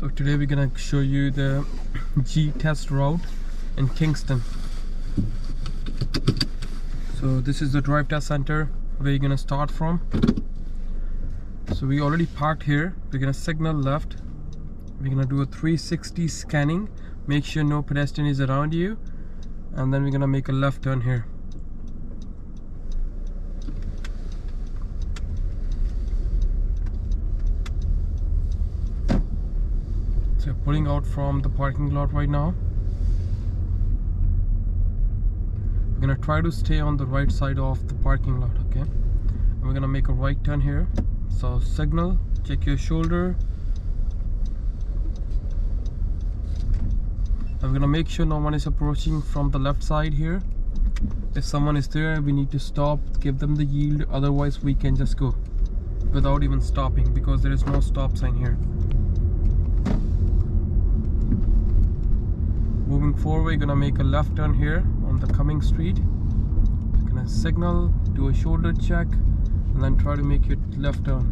So today we're gonna show you the G test route in Kingston. So this is the drive test center where you're gonna start from. So we already parked here. We're gonna signal left. We're gonna do a 360 scanning. Make sure no pedestrian is around you, and then we're gonna make a left turn here. So we're pulling out from the parking lot right now. We're gonna try to stay on the right side of the parking lot, okay? And we're gonna make a right turn here. So signal, check your shoulder. And we're gonna make sure no one is approaching from the left side here. If someone is there, we need to stop, give them the yield, otherwise we can just go without even stopping because there is no stop sign here. Moving forward, we're gonna make a left turn here on the coming street. We're gonna signal, do a shoulder check, and then try to make your left turn.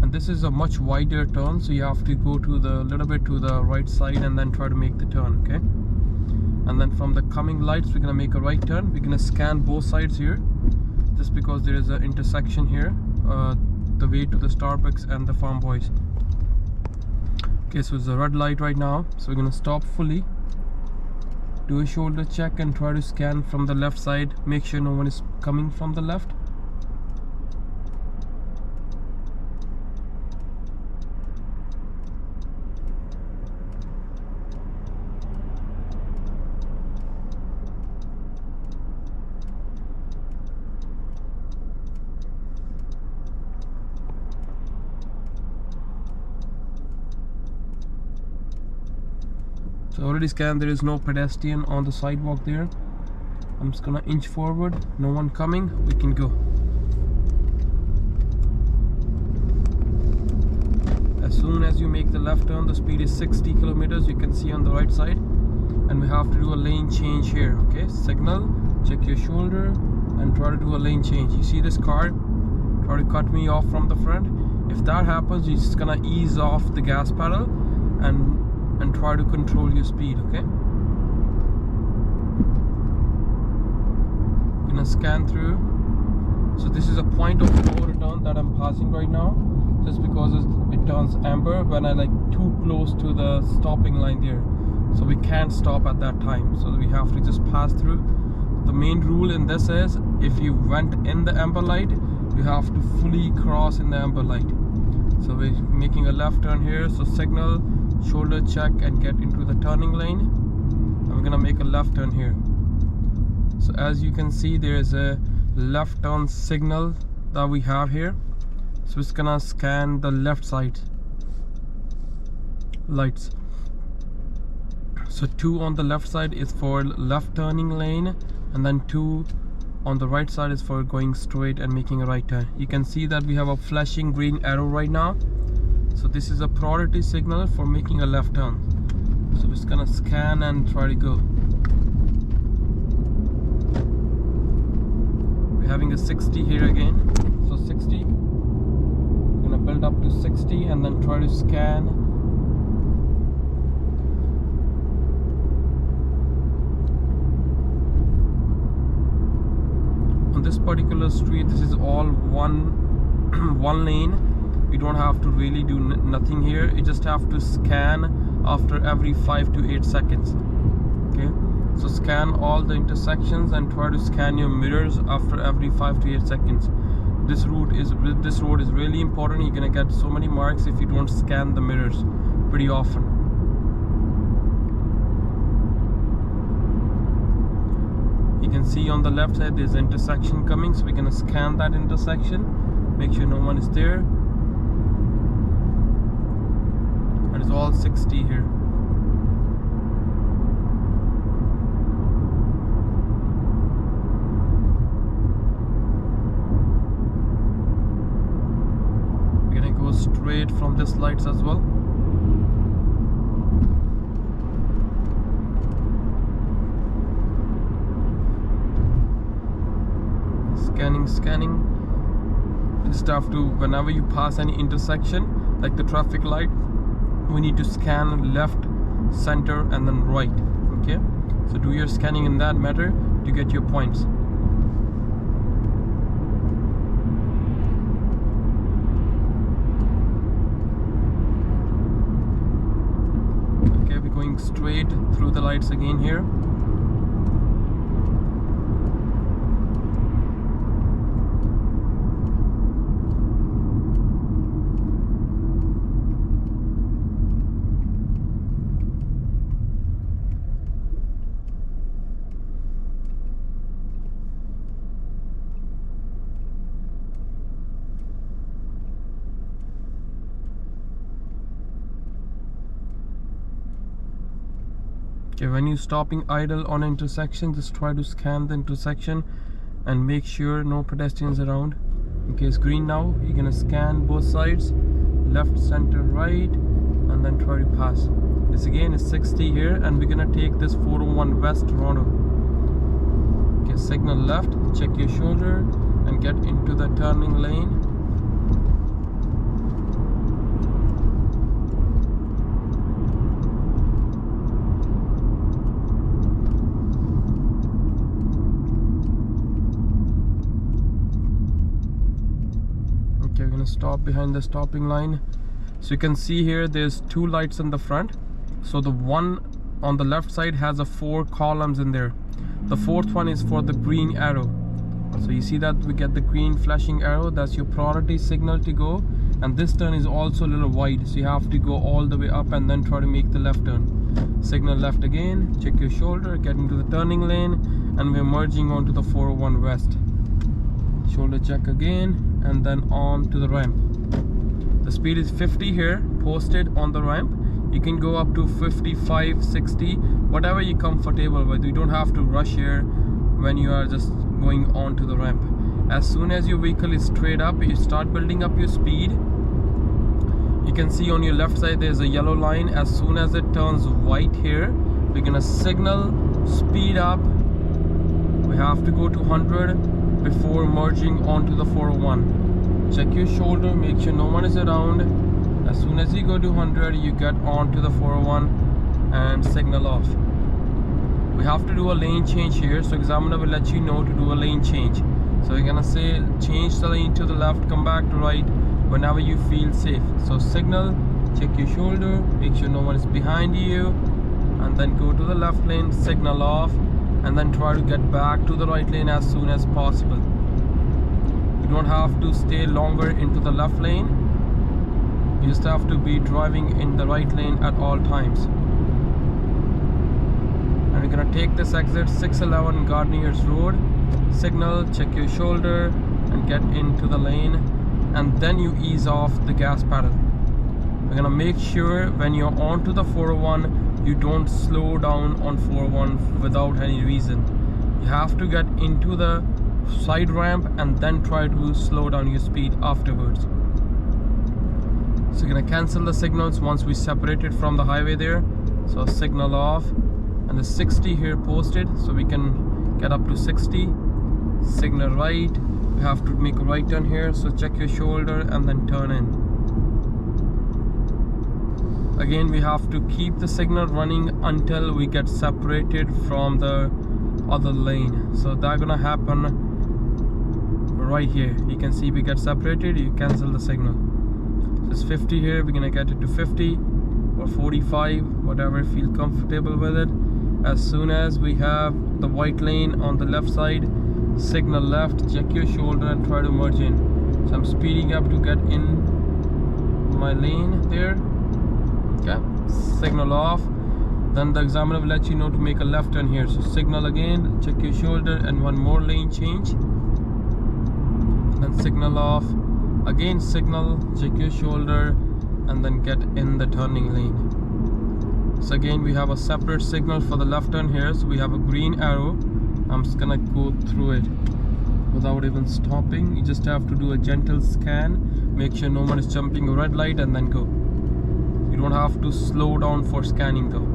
And this is a much wider turn, so you have to go to the little bit to the right side and then try to make the turn, okay? And then from the coming lights, we're gonna make a right turn. We're gonna scan both sides here, just because there is an intersection here, the way to the Starbucks and the Farm Boys. Okay, so it's a red light right now, so we're gonna stop fully. Do a shoulder check and try to scan from the left side. Make sure no one is coming from the left. So already scanned, there is no pedestrian on the sidewalk there. I'm just gonna inch forward, no one coming, we can go. As soon as you make the left turn, the speed is 60 kilometers, you can see on the right side. And we have to do a lane change here, okay? Signal, check your shoulder, and try to do a lane change. You see this car, try to cut me off from the front. If that happens, you're just gonna ease off the gas pedal and try to control your speed, okay? Gonna scan through. So this is a point of no return that I'm passing right now, just because it turns amber when I like too close to the stopping line there. So we can't stop at that time, so we have to just pass through. The main rule in this is if you went in the amber light, you have to fully cross in the amber light. So we're making a left turn here, so signal, shoulder check, and get into the turning lane. And we're gonna make a left turn here. So as you can see, there is a left turn signal that we have here. So it's gonna scan the left side lights. So 2 on the left side is for left turning lane, and then 2 on the right side is for going straight and making a right turn. You can see that we have a flashing green arrow right now. So this is a priority signal for making a left turn. So it's gonna scan and try to go. We're having a 60 here again. So 60. We're gonna build up to 60 and then try to scan. On this particular street, this is all one lane. We don't have to really do nothing here. You just have to scan after every 5 to 8 seconds. Okay, so scan all the intersections and try to scan your mirrors after every 5 to 8 seconds. This road is really important. You're gonna get so many marks if you don't scan the mirrors pretty often. You can see on the left side there's an intersection coming, so we're gonna scan that intersection, make sure no one is there. And it's all 60 here. We're gonna go straight from this lights as well. Scanning. You just have to, whenever you pass any intersection like the traffic light, we need to scan left, center, and then right. Okay, so do your scanning in that manner to get your points. Okay, we're going straight through the lights again here. Okay, when you're stopping idle on an intersection, just try to scan the intersection and make sure no pedestrians around. Okay, it's green now. You're gonna scan both sides, left, center, right, and then try to pass. This again is 60 here, and we're gonna take this 401 West Toronto. Okay, signal left, check your shoulder, and get into the turning lane. We're gonna stop behind the stopping line. So you can see here there's two lights in the front. So the one on the left side has 4 columns in there. The fourth one is for the green arrow. So you see that we get the green flashing arrow. That's your priority signal to go. And this turn is also a little wide, so you have to go all the way up and then try to make the left turn. Signal left again, check your shoulder, get into the turning lane, and we're merging onto the 401 West. Shoulder check again, and then on to the ramp. The speed is 50 here, posted on the ramp. You can go up to 55, 60, whatever you're comfortable with. You don't have to rush here when you are just going on to the ramp. As soon as your vehicle is straight up, you start building up your speed. You can see on your left side there's a yellow line. As soon as it turns white here, we're gonna signal speed up. We have to go to 100 before merging onto the 401. Check your shoulder, make sure no one is around. As soon as you go to 100, you get onto the 401 and signal off. We have to do a lane change here, so examiner will let you know to do a lane change. So you're gonna say change the lane to the left, come back to right whenever you feel safe. So signal, check your shoulder, make sure no one is behind you, and then go to the left lane, signal off, and then try to get back to the right lane as soon as possible. You don't have to stay longer into the left lane. You just have to be driving in the right lane at all times. And we're gonna take this exit 611 Gardner's Road. Signal, check your shoulder, and get into the lane, and then you ease off the gas pedal. We're gonna make sure when you're onto the 401, you don't slow down on 401 without any reason. You have to get into the side ramp and then try to slow down your speed afterwards. So you're gonna cancel the signals once we separated from the highway there. So signal off, and the 60 here posted, so we can get up to 60. Signal right, we have to make a right turn here, so check your shoulder and then turn in. Again, we have to keep the signal running until we get separated from the other lane. So that's gonna happen right here. You can see we get separated, you cancel the signal. So it's 50 here, we're gonna get it to 50 or 45, whatever you feel comfortable with it. As soon as we have the white lane on the left side, signal left, check your shoulder, and try to merge in. So I'm speeding up to get in my lane there. Okay, signal off. Then the examiner will let you know to make a left turn here. So signal again, check your shoulder, and one more lane change. Then signal off. Again signal, check your shoulder, and then get in the turning lane. So again we have a separate signal for the left turn here. So we have a green arrow. I'm just gonna go through it without even stopping. You just have to do a gentle scan, make sure no one is jumping a red light, and then go. You don't have to slow down for scanning though.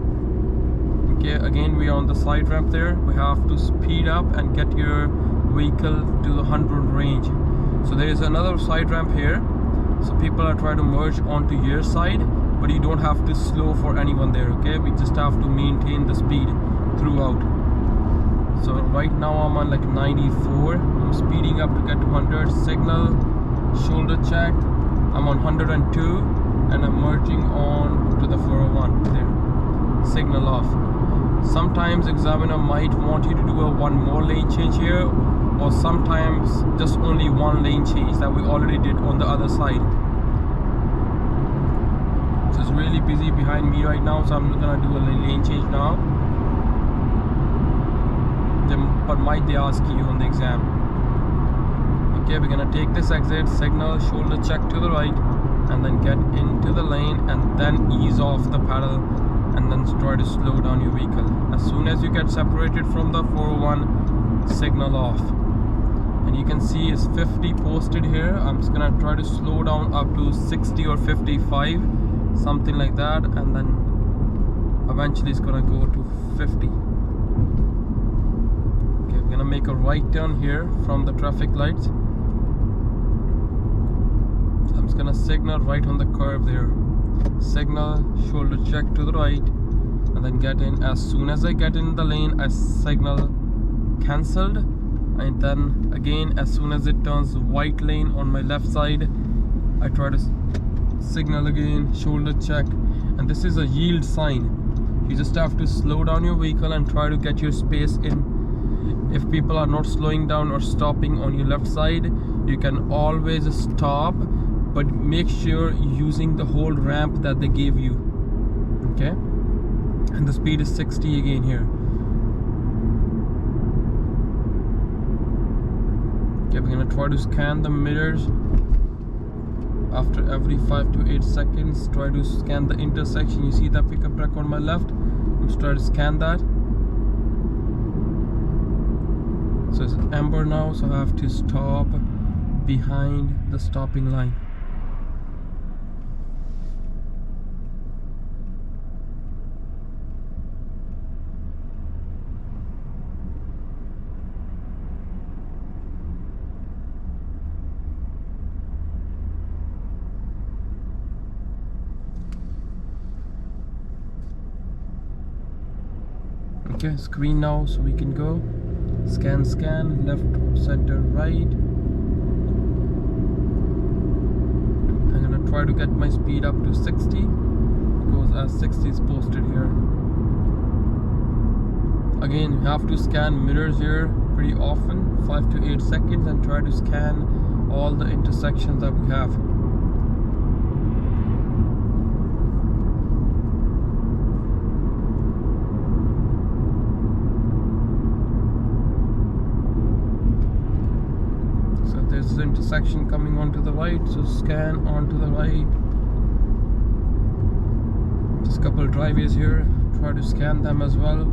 Okay, again we are on the side ramp there. We have to speed up and get your vehicle to the 100 range. So there is another side ramp here. So people are trying to merge onto your side, but you don't have to slow for anyone there, okay? We just have to maintain the speed throughout. So right now I'm on like 94. I'm speeding up to get to 100. Signal, shoulder check. I'm on 102 and I'm merging on to the 401 there. Signal off. Sometimes examiner might want you to do a one more lane change here, or sometimes just only one lane change that we already did on the other side. So it's really busy behind me right now, so I'm not gonna do a lane change now. But might they ask you on the exam. Okay, we're gonna take this exit, signal, shoulder check to the right, and then get into the lane and then ease off the pedal and then try to slow down your vehicle. As soon as you get separated from the 401, signal off. And you can see it's 50 posted here. I'm just gonna try to slow down up to 60 or 55, something like that, and then eventually it's gonna go to 50. Okay, we're gonna make a right turn here from the traffic lights. So I'm just gonna signal right on the curve there. Signal, shoulder check to the right, and then get in. As soon as I get in the lane, I signal cancelled, and then again as soon as it turns white lane on my left side, I try to signal again, shoulder check. And this is a yield sign. You just have to slow down your vehicle and try to get your space in. If people are not slowing down or stopping on your left side, you can always stop, but make sure you're using the whole ramp that they gave you. Okay, and the speed is 60 again here. Okay, we're gonna try to scan the mirrors after every 5 to 8 seconds. Try to scan the intersection. You see that pickup truck on my left? I'm just trying to scan that. So it's amber now, so I have to stop behind the stopping line. Okay, it's green now, so we can go. Scan, scan, left, center, right. I'm gonna try to get my speed up to 60 because as 60 is posted here. Again, you have to scan mirrors here pretty often, 5 to 8 seconds, and try to scan all the intersections that we have. There's an intersection coming onto the right, so scan onto the right. Just a couple driveways here, try to scan them as well.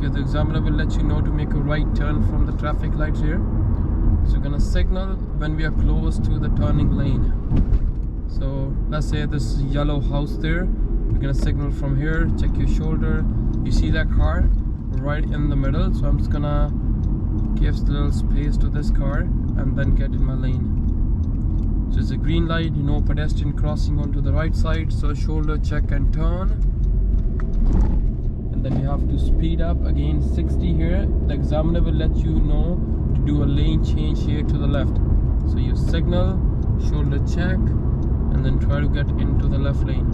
The examiner will let you know to make a right turn from the traffic lights here. So we're gonna signal when we are close to the turning lane. So let's say this yellow house there, we're gonna signal from here. Check your shoulder. You see that car right in the middle, so I'm just gonna give a little space to this car and then get in my lane. So it's a green light, you know, pedestrian crossing onto the right side, so shoulder check and turn. Then you have to speed up again 60 here. The examiner will let you know to do a lane change here to the left. So you signal, shoulder check, and then try to get into the left lane.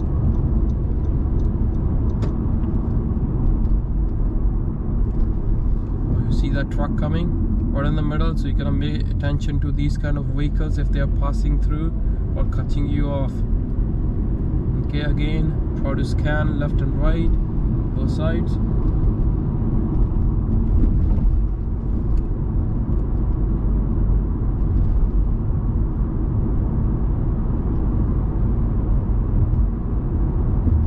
You see that truck coming right in the middle, so you gotta pay attention to these kind of vehicles if they are passing through or cutting you off. Okay, again, try to scan left and right, both sides.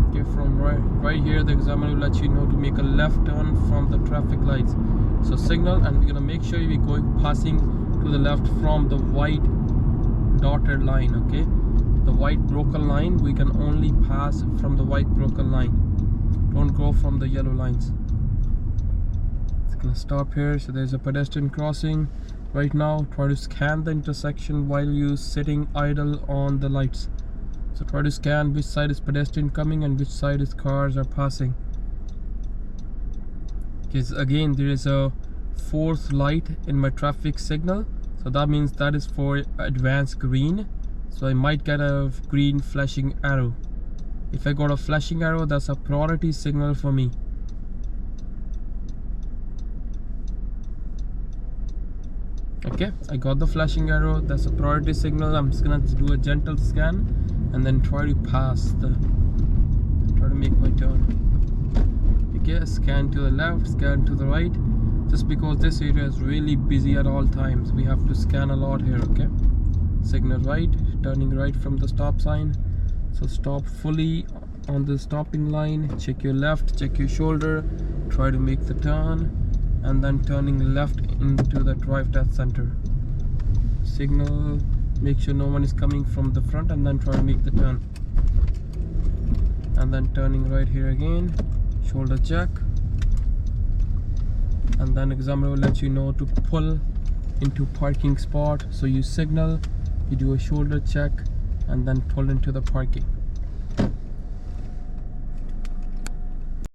Okay, from right here the examiner will let you know to make a left turn from the traffic lights. So signal, and we're gonna make sure we're going passing to the left from the white dotted line. Okay, the white broken line, we can only pass from the white broken line. Don't go from the yellow lines. It's gonna stop here. So there's a pedestrian crossing right now. Try to scan the intersection while you sitting idle on the lights. So try to scan which side is pedestrian coming and which side is cars are passing. Because again, there is a fourth light in my traffic signal, so that means that is for advanced green. So I might get a green flashing arrow. If I got a flashing arrow, that's a priority signal for me. Okay, I got the flashing arrow, that's a priority signal. I'm just gonna do a gentle scan and then try to make my turn. Okay, scan to the left, scan to the right. Just because this area is really busy at all times, we have to scan a lot here. Okay, signal right, turning right from the stop sign. So stop fully on the stopping line, check your left, check your shoulder, try to make the turn, and then turning left into the drive test center. Signal, make sure no one is coming from the front, and then try to make the turn. And then turning right here again, shoulder check. And then examiner will let you know to pull into parking spot. So you signal, you do a shoulder check, and then pull into the parking.